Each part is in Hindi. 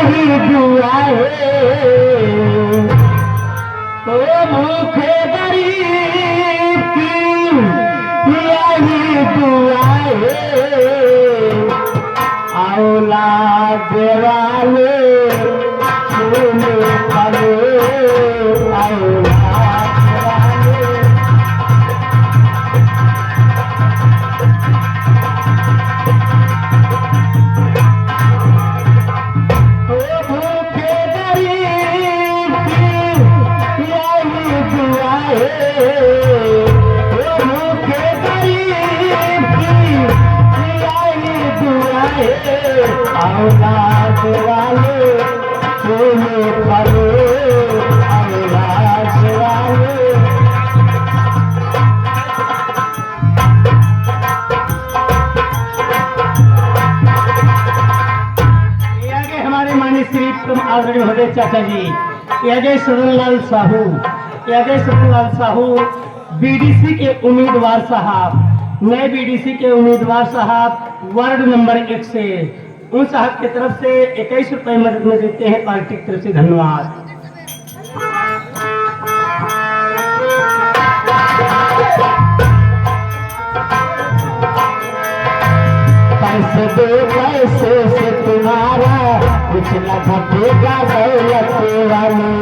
यही दुआ है, ओ भूखे गरीब की यही दुआ है, औलाद वाले फूल फले, औलाद वाले। ओ भूखे गरीब की यही दुआ है, ओ भूखे गरीब की यही दुआ है, औलाद वाले फूल फले, औलाद वाले। ये आगे हमारे माननीय श्री आदरणीय महोदय चाचा जी, ये आगे सुरनलाल साहू, ये आगे सुरनलाल साहू बीडीसी के उम्मीदवार साहब, नए बीडीसी के उम्मीदवार साहब वार्ड नंबर 1 से, उन साहब की तरफ से 21 रुपए मदद में देते हैं, पार्टी की तरफ से धन्यवाद। पैसे दो पैसे से तुम्हारा कुछ न घटेगा दौलत वाली,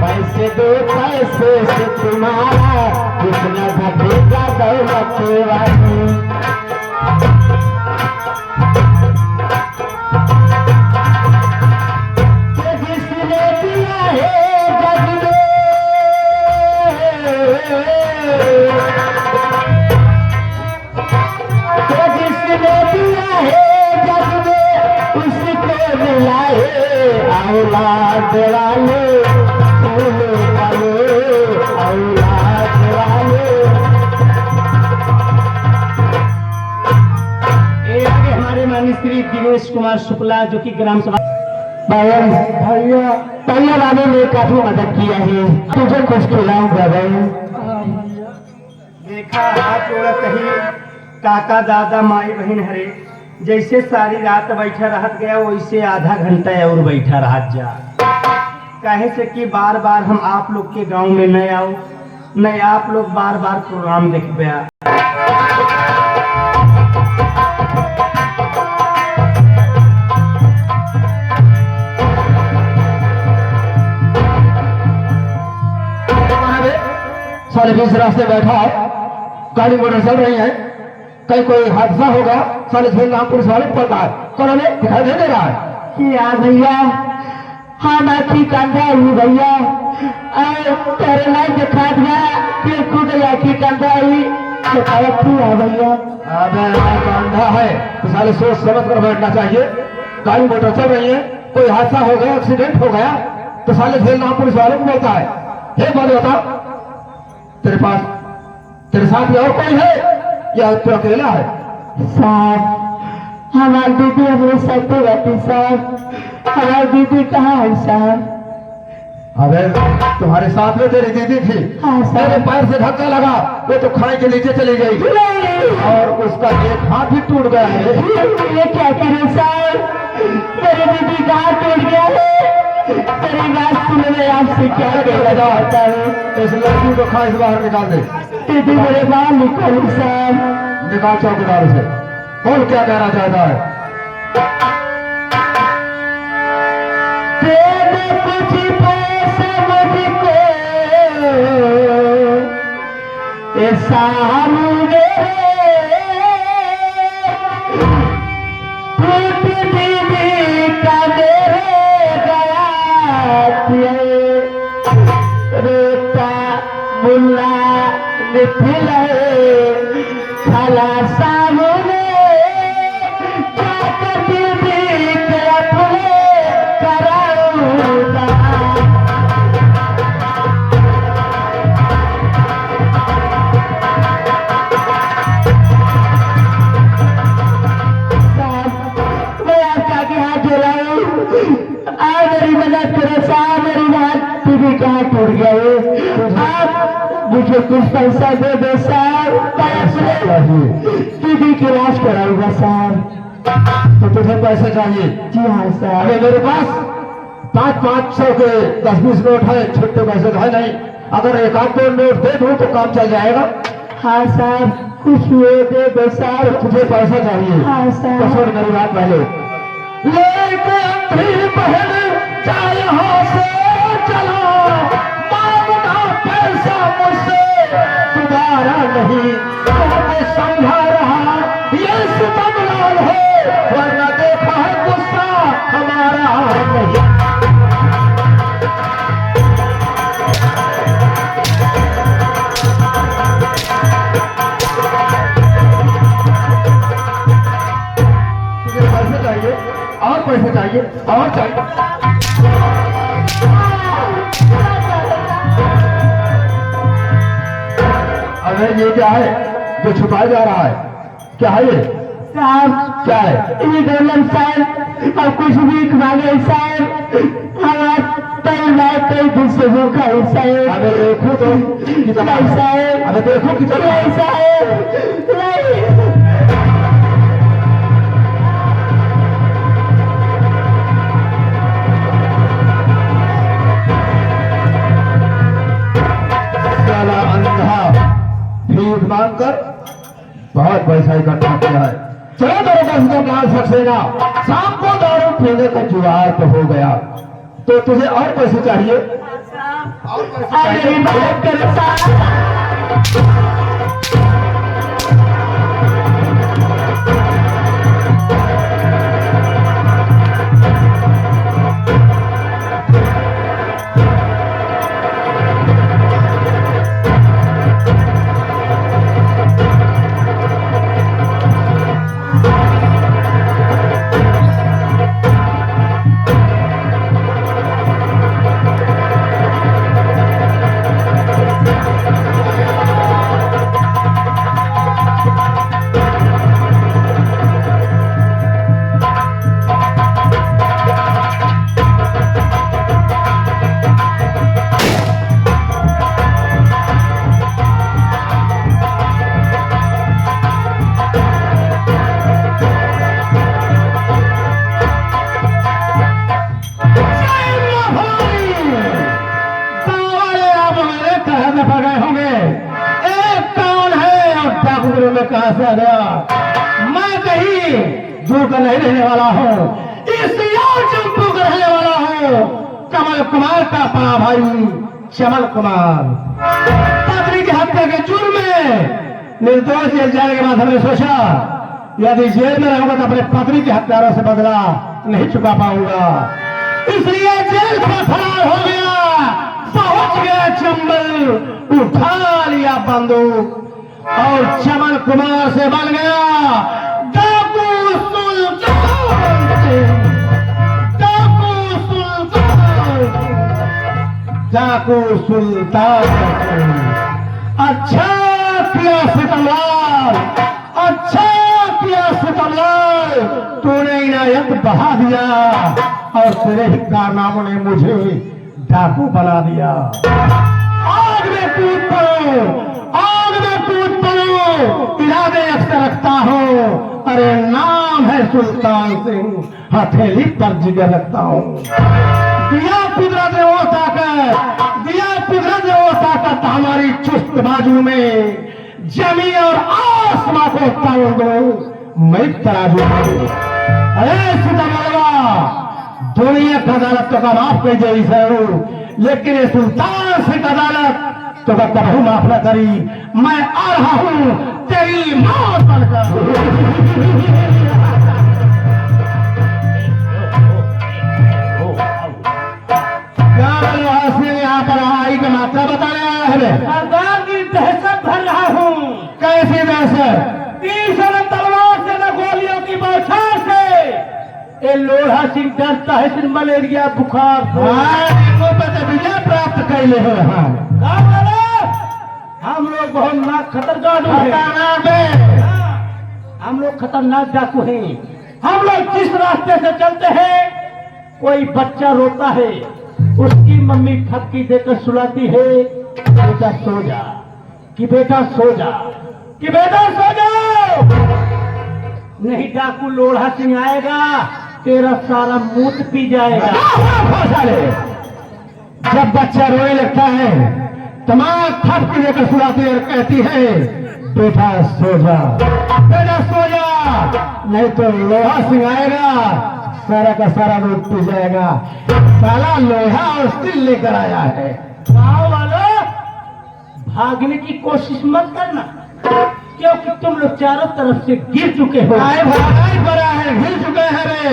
पैसे दो पैसे से तुम्हारा कुछ न घटेगा दौलत वाली। तो जिसने दिया है जग में, तो जिसने दिया है जग में उसको मिला है, औलाद वाले फूल फले, औलाद वाले। ये आगे हमारे माननीय श्री दिनेश कुमार शुक्ला जो कि ग्राम सभा भैया भैया वाले ने काफी मदद किया है, तुझे कुछ खिलाऊंगा भाई। देखा हाथ जोड़ा कहीं काका दादा माई बहन हरे, जैसे सारी रात बैठा रहत गया वैसे आधा घंटा और बैठा रह जा, कहे से कि बार बार हम आप लोग के गांव में न आओ, न आप लोग बार बार प्रोग्राम देखबे। सारे बीच रास्ते बैठा है, गाड़ी मोटर चल रही है, कहीं कोई हादसा होगा, सारे झेलना पुलिस वाले पड़ता है, कौन हमें दिखाई दे रहा है कि यार भैया हाँ मैं ठीक कंधा हूँ भैया, तेरे नहीं दिखा दिया फिर खुद या की कंधा हुई है भैया। अबे कंधा है तो साले सोच समझ कर बैठना चाहिए, गाड़ी मोटर चल रही है, कोई हादसा हो गया, एक्सीडेंट हो गया तो साले झेलना पुलिस वाले को बोलता है। हे बोले बता तेरे पास तेरे साथ और कोई है या तू अकेला है? साहब हमारी दीदी अपने साथ रहती साहब, हमारी दीदी कहाँ है साहब? अबे तुम्हारे साथ में तेरी दीदी थी, मेरे पैर से धक्का लगा वो तो खाई के नीचे चली गई और उसका एक हाथ भी टूट गया है। ये क्या करें साहब, मेरी दीदी का हाथ टूट गया है, तेरी बात सुनने आपसे क्या कहना चाहता है? इस लड़की को खाई से बाहर निकाल दे। दीदी मेरे बाहर निकाल साहब, निकाल चौकीदार से, और क्या कहना चाहता है? कुछ पैसा मुझको सामने दीदी का मेरे गया रेता मुल्ला निखिल खाला सामने दीदी के अपने कराऊंगा। मेरी मदद करो साहब, मेरी बात टीवी कहाँ टूट गए, आप मुझे मुझे कुछ पैसा दे दो साहब, दीदी की इलाज कराऊंगा साहब। तो तुझे पैसे चाहिए? जी हाँ साहब। अरे मेरे पास 500 के 10-20 नोट है, छोटे पैसे है नहीं। अगर एक आध दो नोट दे दूं तो काम चल जाएगा। हाँ साहब, कुछ दे दो साहब। तुझे पैसा चाहिए? हाँ साहब। तो सुन मेरी बात पहले, लेके अपनी बहन जा यहाँ से चला, मांगना पैसा मुझसे दोबारा नहीं। तुम्हें समझा रहा ये सुतमलाल है, वरना देखा है गुस्सा हमारा नहीं। पैसे चाहिए और पैसे चाहिए और चाहिए। अरे ये क्या है जो छुपाया जा रहा है? क्या है ये साहब? क्या है ये? डोलम साहब और कुछ भी मांगे साहब, कई दिन से भूखा है साहब। अबे देखो तो कितना साहब, अबे देखो कितना साहब। भीख मांगकर बहुत पैसा इकट्ठा किया है। चलो दरोगा का माल सकेगा, शाम को दारू पीने का जुगाड़ तो हो गया। तो तुझे और पैसे चाहिए? और पैसे चाहिए? कहां से आ गया? मैं कहीं दूर का नहीं रहने वाला हूँ, इस चंपू का रहने वाला हूँ। कमल कुमार का पा भाई चमल कुमार पत्नी की हत्या के जुर्म में निर्दोष जेल जाने के बाद हमने सोचा यदि जेल में रहूंगा तो अपने पत्नी के हत्यारों से बदला नहीं चुका पाऊंगा, इसलिए जेल से फरार हो गया। पहुंच गया चंबल, उठा लिया बंदूक और चमन कुमार से बन गया डाकू सुल्तान सिंह। डाकू सुल्तान, डाकू सुल्तान सिंह। अच्छा किया सितमलाल, अच्छा किया सितमलाल, तूने इनायत बहा दिया और तेरे ही कारनामों ने मुझे डाकू बना दिया। आग में कूद पड़ो, आग में कूद पड़ो, इरादे अक्सर रखता हूँ। अरे नाम है सुल्तान सिंह, हथेली पर जिगर रखता हूँ। दिया कुदरत ने वो ताकत, दिया कुदरत ने वो ताकत हमारी चुस्त बाजू में, जमीन और आसमां को तोड़ दो मैं तराजू में। अरे सितमलवा, दुनिया का अदालत तो का माफ कर दे जरूर, लेकिन ये सुल्तान सिंह अदालत तो कभी माफ न करी। मैं आ रहा हूं तेरी मौत बनकर। क्या यहाँ पर आई की मात्रा बताने आया है? सरदार की दहशत भर रहा हूँ। कैसी दहशत? 30 तलवार से न गोलियों की बौछार से ये लोढ़ा सिंह डरता है, सिर्फ मलेरिया बुखार विजय प्राप्त कर ले। हम लोग बहुत नाक खतरनाक हैं, हम लोग खतरनाक डाकू हैं। हम लोग जिस रास्ते से चलते हैं, कोई बच्चा रोता है, उसकी मम्मी ठपकी देकर सुलाती है, बेटा सो जा। कि बेटा सो जा, कि बेटा सो जाओ, नहीं डाकू लोढ़ा सिंह आएगा, तेरा सारा मूत पी जाएगा। जब बच्चा रोने लगता है, तमाम थप के लेकर सुलाती है, कहती है बेटा सो जा, बेटा सो जा, नहीं तो लोहा सिंह आएगा, सारा का सारा दूध पी जाएगा। साला लोहा और स्टील लेकर आया है। गाँव वालों, भागने की कोशिश मत करना, क्योंकि तुम लोग चारों तरफ से गिर चुके हो। आए भागाई पड़ा है, गिर चुके हैं रे।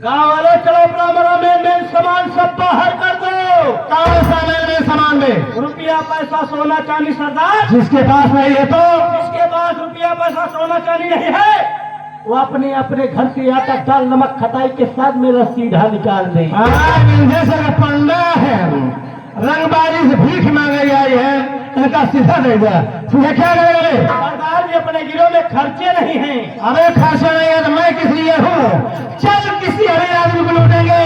गाँव वालों, चलो अपना मरा में सामान सब बाहर कर दो। कौन सा में सामान में? रुपया पैसा सोना चांदी सरदार, जिसके पास नहीं है तो जिसके पास रुपया पैसा सोना चांदी नहीं है, वो अपने अपने घर से आटा दाल नमक खटाई के साथ मेरा सीधा निकाल दे। पंडा है, रंगबारी से भीख मांगे आई है, इनका सीधा नहीं गया, सीधा क्या करेगा? सरदार जी अपने गिरोह में खर्चे नहीं हैं। अरे खर्चा नहीं है तो मैं किस लिए हूँ? चल किसी हरे आदमी को लूटेंगे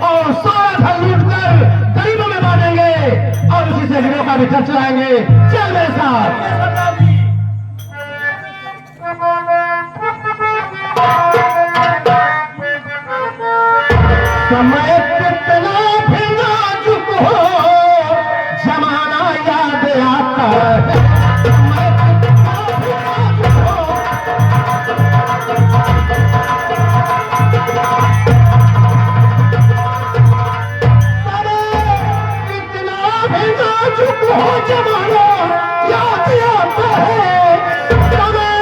और सारा धन लूट कर गरीबों में बांटेंगे और उसी से गिरोह का भी खर्च लाएंगे। चल मेरे साथ। सरदार जी, समय कितना भी नाजुक हो, जमाना याद आता है। समय कितना भी नाजुक हो, समय कितना भी नाजुक हो, जमाना याद आता है। समय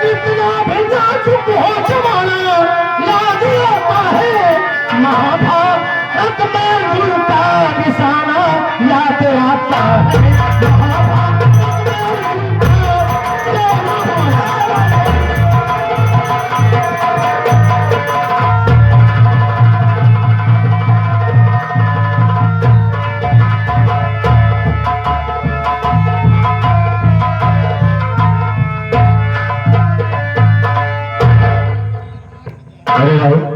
कितना भी नाजुक हो, जमाना याद आता है। महाभारत में उनका निशाना याद आता है। महाभारत में उनका अरे भाई